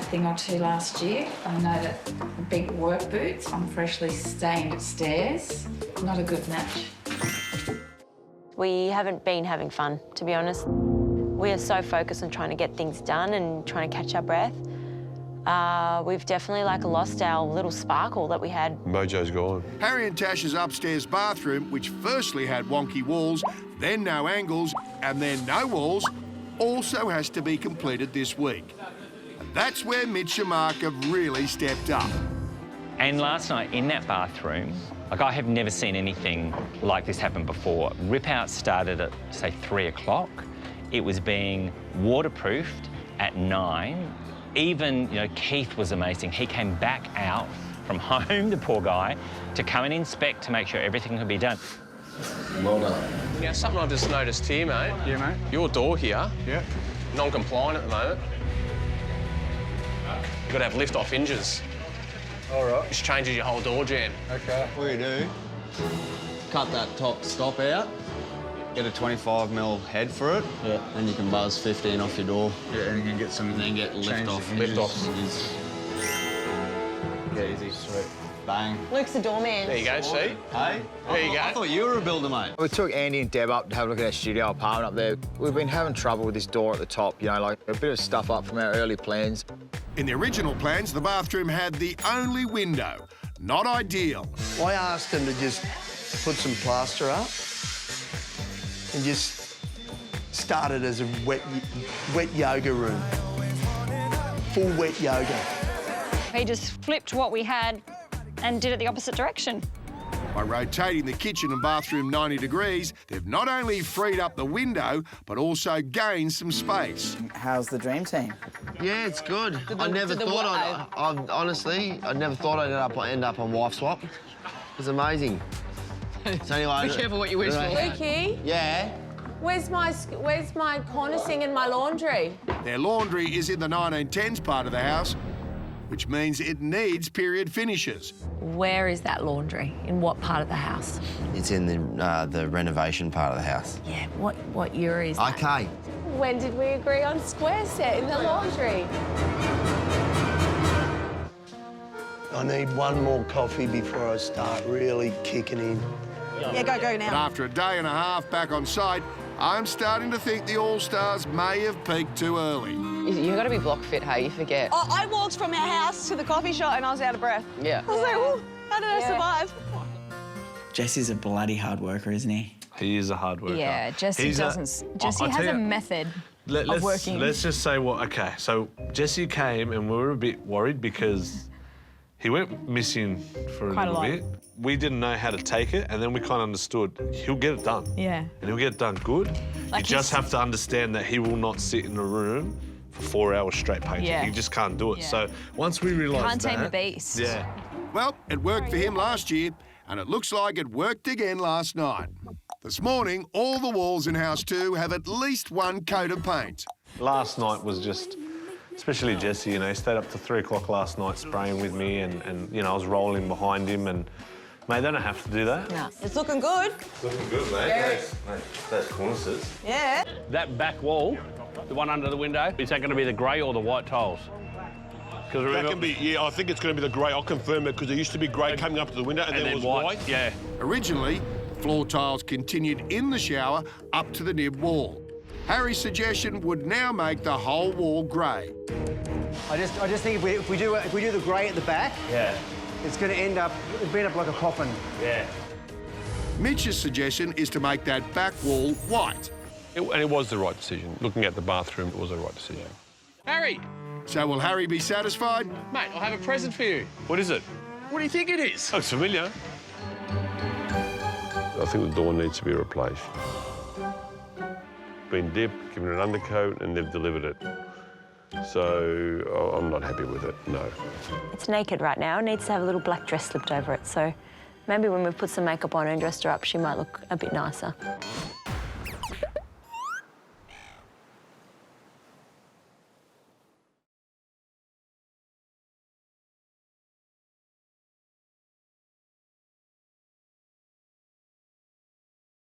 thing or two last year. I know that big work boots on freshly stained stairs, not a good match. We haven't been having fun, to be honest. We are so focused on trying to get things done and trying to catch our breath. We've definitely lost our little sparkle that we had. Mojo's gone. Harry and Tash's upstairs bathroom, which firstly had wonky walls, then no angles, and then no walls, also has to be completed this week. And that's where Mitch and Mark have really stepped up. And last night in that bathroom, I have never seen anything like this happen before. Rip-out started at, say, 3 o'clock. It was being waterproofed at 9. Even, Keith was amazing. He came back out from home, the poor guy, to come and inspect to make sure everything could be done. Well done. Yeah, something I've just noticed here, mate. Yeah, mate. Your door here, Yeah. non-compliant at the moment. You've got to have lift-off hinges. All right. Which changes your whole door jam. Okay. What do you do? Cut that top stop out, get a 25mm head for it, and you can buzz 15 off your door. Yeah, and you can get some... And then get lift-off. Lift-offs. Yeah, easy. Sweet. Bang. Luke's the doorman. There you go, see? Hey? There you go. I thought you were a builder, mate. We took Andy and Deb up to have a look at our studio apartment up there. We've been having trouble with this door at the top, a bit of stuff up from our early plans. In the original plans, the bathroom had the only window. Not ideal. I asked them to just put some plaster up and just start it as a wet yoga room. Full wet yoga. He just flipped what we had and did it the opposite direction. By rotating the kitchen and bathroom 90 degrees, they've not only freed up the window, but also gained some space. How's the dream team? Yeah, it's good. I never thought honestly, I never thought I'd end up on Wife Swap. It's amazing. So anyway... Be careful what you wish for. Lukey? Yeah? Where's my corner sink and my laundry? Their laundry is in the 1910s part of the house, which means it needs period finishes. Where is that laundry? In what part of the house? It's in the renovation part of the house. Yeah, what year is that? Okay. When did we agree on square set in the laundry? I need one more coffee before I start really kicking in. Yeah, go But now. after a day and a half back on site, I'm starting to think the All-Stars may have peaked too early. You've got to be block fit, hey, you forget. Oh, I walked from our house to the coffee shop and I was out of breath. Yeah. I was like, "Ooh, how did I survive?" Jesse's a bloody hard worker, isn't he? He is a hard worker. Yeah, Jesse has a method of working. Let's just say okay, so Jesse came and we were a bit worried because he went missing for a little bit. We didn't know how to take it, and then we kind of understood he'll get it done. Yeah. And he'll get it done good. You just have to understand that he will not sit in a room for 4 hours straight painting. Yeah. He just can't do it. Yeah. So once we realised that... Can't tame the beast. Yeah. Well, it worked for him last year, and it looks like it worked again last night. This morning, all the walls in House 2 have at least one coat of paint. Last night was just... Especially Jesse, he stayed up to 3 o'clock last night spraying with me and I was rolling behind him and... Mate, they don't have to do that. No. It's looking good. Looking good, mate. Those cornices. Yeah. That back wall, the one under the window, is that going to be the grey or the white tiles? That can be, yeah, I think it's going to be the grey. I'll confirm it, because there used to be grey coming up to the window and then it was white. Yeah. Originally, the floor tiles continued in the shower up to the nib wall. Harry's suggestion would now make the whole wall grey. I just think if we do the grey at the back, it's going to end up like a coffin. Yeah. Mitch's suggestion is to make that back wall white. And it was the right decision. Looking at the bathroom, it was the right decision. Harry! So will Harry be satisfied? Mate, I have a present for you. What is it? What do you think it is? Looks familiar. I think the door needs to be replaced. Been dipped, given an undercoat, and they've delivered it. So I'm not happy with it, no. It's naked right now. It needs to have a little black dress slipped over it. So maybe when we put some makeup on her and dressed her up, she might look a bit nicer.